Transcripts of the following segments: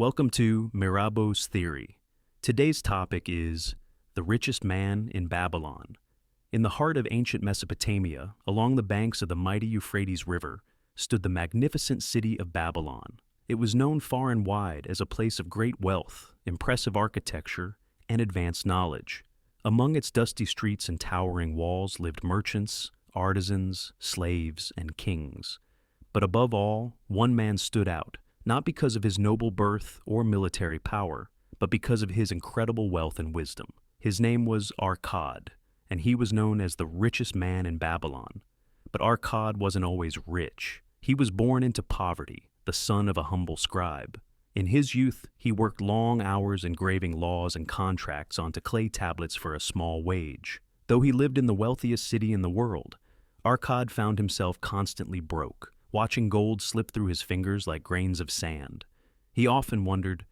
Welcome to Mirabeau's Theory. Today's topic is the richest man in Babylon. In the heart of ancient Mesopotamia, along the banks of the mighty Euphrates River, stood the magnificent city of Babylon. It was known far and wide as a place of great wealth, impressive architecture, and advanced knowledge. Among its dusty streets and towering walls lived merchants, artisans, slaves, and kings. But above all, one man stood out, not because of his noble birth or military power, but because of his incredible wealth and wisdom. His name was Arkad, and he was known as the richest man in Babylon. But Arkad wasn't always rich. He was born into poverty, the son of a humble scribe. In his youth, he worked long hours engraving laws and contracts onto clay tablets for a small wage. Though he lived in the wealthiest city in the world, Arkad found himself constantly broke, watching gold slip through his fingers like grains of sand. He often wondered,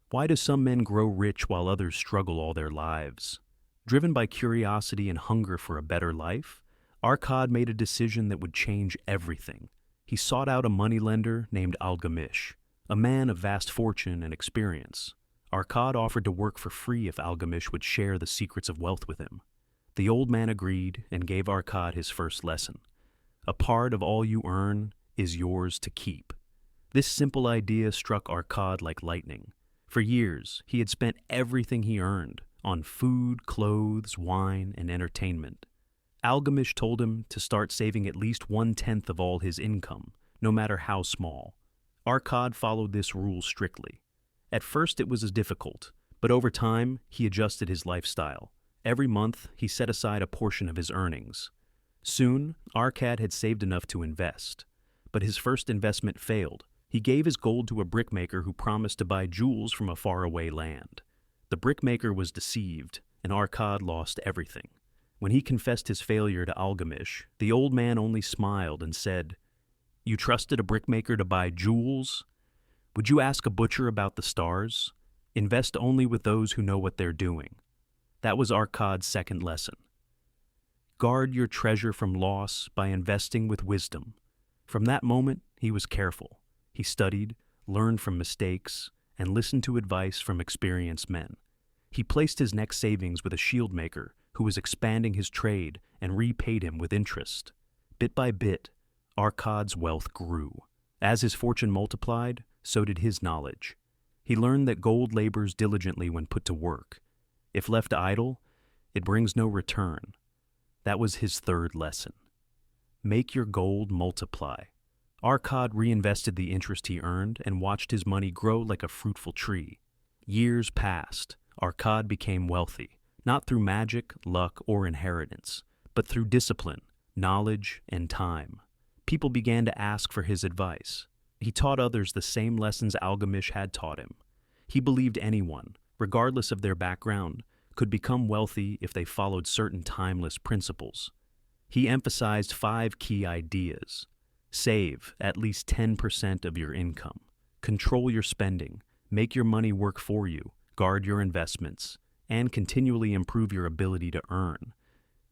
why do some men grow rich while others struggle all their lives? Driven by curiosity and hunger for a better life, Arkad made a decision that would change everything. He sought out a moneylender named Algamish, a man of vast fortune and experience. Arkad offered to work for free if Algamish would share the secrets of wealth with him. The old man agreed and gave Arkad his first lesson. A part of all you earn is yours to keep. This simple idea struck Arkad like lightning. For years, he had spent everything he earned on food, clothes, wine, and entertainment. Algamish told him to start saving at least 1/10 of all his income, no matter how small. Arkad followed this rule strictly. At first it was difficult, but over time he adjusted his lifestyle. Every month he set aside a portion of his earnings. Soon, Arkad had saved enough to invest. But his first investment failed. He gave his gold to a brickmaker who promised to buy jewels from a faraway land. The brickmaker was deceived, and Arkad lost everything. When he confessed his failure to Algamish, the old man only smiled and said, "You trusted a brickmaker to buy jewels? Would you ask a butcher about the stars? Invest only with those who know what they're doing." That was Arkad's second lesson. Guard your treasure from loss by investing with wisdom. From that moment, he was careful. He studied, learned from mistakes, and listened to advice from experienced men. He placed his next savings with a shield maker who was expanding his trade and repaid him with interest. Bit by bit, Arkad's wealth grew. As his fortune multiplied, so did his knowledge. He learned that gold labors diligently when put to work. If left idle, it brings no return. That was his third lesson. Make your gold multiply. Arkad reinvested the interest he earned and watched his money grow like a fruitful tree. Years passed. Arkad became wealthy, not through magic, luck, or inheritance, but through discipline, knowledge, and time. People began to ask for his advice. He taught others the same lessons Algamish had taught him. He believed anyone, regardless of their background, could become wealthy if they followed certain timeless principles. He emphasized 5 key ideas. Save at least 10% of your income. Control your spending. Make your money work for you. Guard your investments. And continually improve your ability to earn.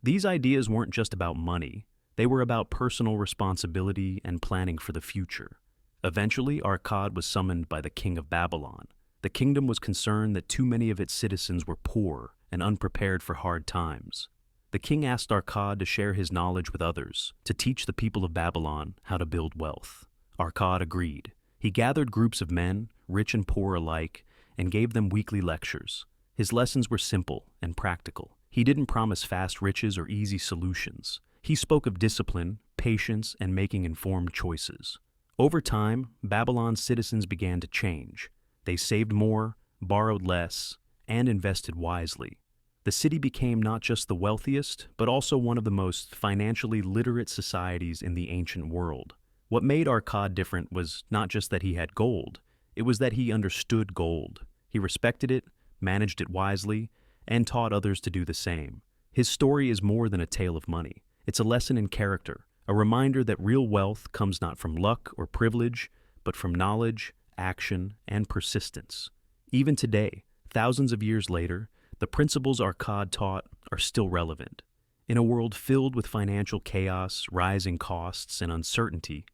These ideas weren't just about money. They were about personal responsibility and planning for the future. Eventually, Arkad was summoned by the king of Babylon. The kingdom was concerned that too many of its citizens were poor and unprepared for hard times. The king asked Arkad to share his knowledge with others, to teach the people of Babylon how to build wealth. Arkad agreed. He gathered groups of men, rich and poor alike, and gave them weekly lectures. His lessons were simple and practical. He didn't promise fast riches or easy solutions. He spoke of discipline, patience, and making informed choices. Over time, Babylon's citizens began to change. They saved more, borrowed less, and invested wisely. The city became not just the wealthiest, but also one of the most financially literate societies in the ancient world. What made Arkad different was not just that he had gold, it was that he understood gold. He respected it, managed it wisely, and taught others to do the same. His story is more than a tale of money. It's a lesson in character, a reminder that real wealth comes not from luck or privilege, but from knowledge, action, and persistence. Even today, thousands of years later, the principles Arkad taught are still relevant. In a world filled with financial chaos, rising costs, and uncertainty,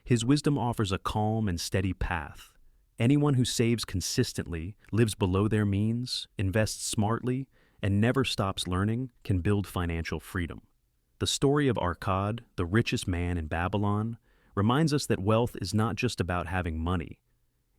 his wisdom offers a calm and steady path. Anyone who saves consistently, lives below their means, invests smartly, and never stops learning can build financial freedom. The story of Arkad, the richest man in Babylon, reminds us that wealth is not just about having money.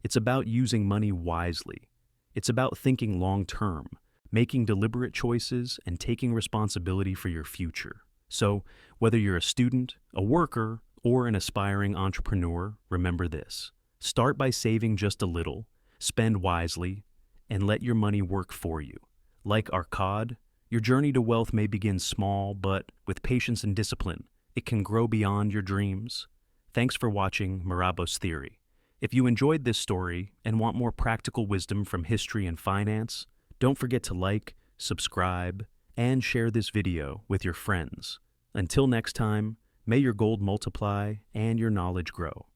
It's about using money wisely. It's about thinking long-term, making deliberate choices, and taking responsibility for your future. So, whether you're a student, a worker, or an aspiring entrepreneur, remember this. Start by saving just a little, spend wisely, and let your money work for you. Like Arkad, your journey to wealth may begin small, but with patience and discipline, it can grow beyond your dreams. Thanks for watching Mirabo's Theory. If you enjoyed this story and want more practical wisdom from history and finance, don't forget to like, subscribe, and share this video with your friends. Until next time, may your gold multiply and your knowledge grow.